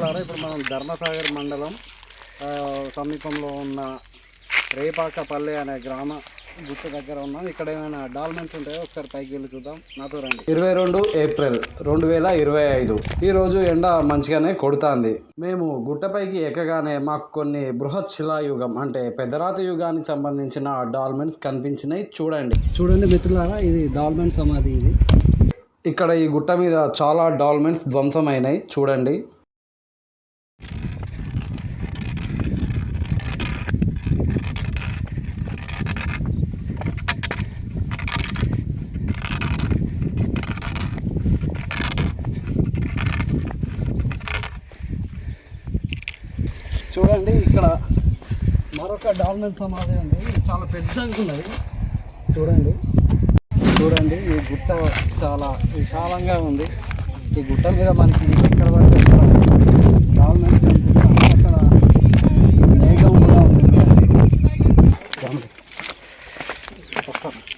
మిత్రులారా, ఇప్పుడు మనం ధర్మసాగర్ మండలం సమీపంలో ఉన్న రేపాకపల్లి అనే గ్రామ గుట్ట దగ్గర ఉన్నాం. ఇక్కడ ఏమైనా డాల్మెంట్స్ ఉంటాయో ఒకసారి పైకి వెళ్ళి చూద్దాం. నాతో రండి. 22 ఏప్రిల్ 2025 ఈరోజు ఎండ మంచిగానే కొడుతుంది. మేము గుట్టపైకి ఎక్కగానే మాకు కొన్ని బృహత్ శిలాయుగం అంటే పెద్దరాతి యుగానికి సంబంధించిన డాల్మెంట్స్ కనిపించినాయి. చూడండి మిత్రులారా, ఇది డాల్మెంట్ సమాధి. ఇది ఇక్కడ ఈ గుట్ట మీద చాలా డాల్మెంట్స్ ధ్వంసమైనాయి. చూడండి. చూడండి, ఇక్కడ మరొక డాల్మెంట్ సమాధి ఉంది. ఇది చాలా పెద్దగా ఉన్నది. చూడండి ఈ గుట్ట చాలా విశాలంగా ఉంది. ఈ గుట్ట మీద మనకి ఎక్కడ పడితే డాల్మెంట్ కనిపిస్తుంది. అక్కడ మేఘం కూడా ఉంది.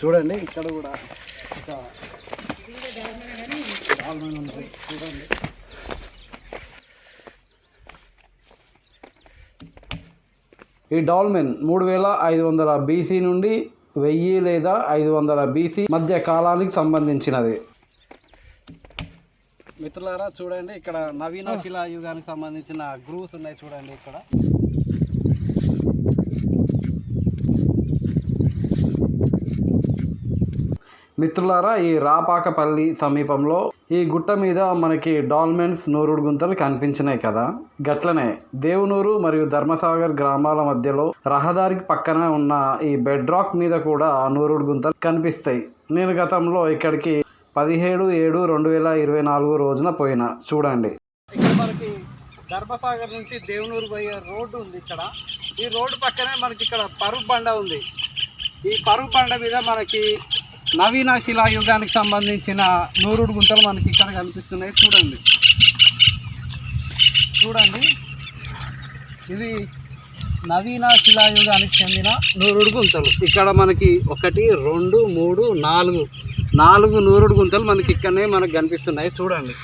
చూడండి, ఇక్కడ కూడా ఒక డాల్మెంట్ ఉంది. చూడండి, ఈ డాల్మెన్ 3500 BC నుండి 1000 లేదా 500 BC మధ్య కాలానికి సంబంధించినది. మిత్రులారా, చూడండి, ఇక్కడ నవీన శిలాయుగానికి సంబంధించిన గ్రూవ్స్ ఉన్నాయి. చూడండి, ఇక్కడ మిత్రులారా, ఈ రాపాకపల్లి సమీపంలో ఈ గుట్ట మీద మనకి డాల్మెంట్స్ నూరుడు గుంతలు కనిపించినాయి కదా. గట్లనే దేవునూరు మరియు ధర్మసాగర్ గ్రామాల మధ్యలో రహదారికి పక్కన ఉన్న ఈ బెడ్ రాక్ మీద కూడా నూరుడు గుంతలు కనిపిస్తాయి. నేను గతంలో ఇక్కడికి 17/7/2024 రోజున పోయినా. చూడండి, ఇక్కడ మనకి ధర్మసాగర్ నుంచి దేవునూరు పోయే రోడ్డు ఉంది. ఇక్కడ ఈ రోడ్డు పక్కనే మనకి ఇక్కడ పరుగు బండ ఉంది. ఈ పరుగు బండ మీద మనకి నవీన శిలాయుగానికి సంబంధించిన నూరుడు గుంతలు మనకి ఇక్కడ కనిపిస్తున్నాయి. చూడండి, ఇది నవీన శిలాయుగానికి చెందిన నూరుడు గుంతలు. ఇక్కడ మనకి 1 2 3 4 నూరుడు గుంతలు మనకి ఇక్కడనే మనకు కనిపిస్తున్నాయి. చూడండి,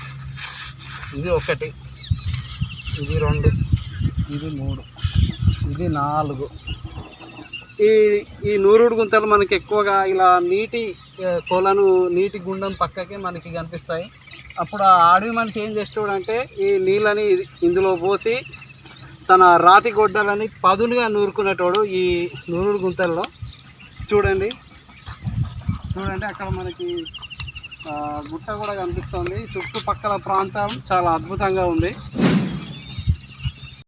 ఇది 1, ఇది 2, ఇది 3, ఇది 4. ఈ నూరుడు గుంతలు మనకి ఎక్కువగా ఇలా నీటి గుండం పక్కకే మనకి కనిపిస్తాయి. అప్పుడు ఆ అడవి మనిషి ఏం చేస్తాడంటే ఈ నీళ్ళని ఇందులో పోసి తన రాతి గొడ్డలని పదులుగా నూరుకునేటోడు ఈ నూరుడు గుంతల్లో. చూడండి, అక్కడ మనకి గుట్ట కూడా కనిపిస్తుంది. చుట్టుపక్కల ప్రాంతం చాలా అద్భుతంగా ఉంది.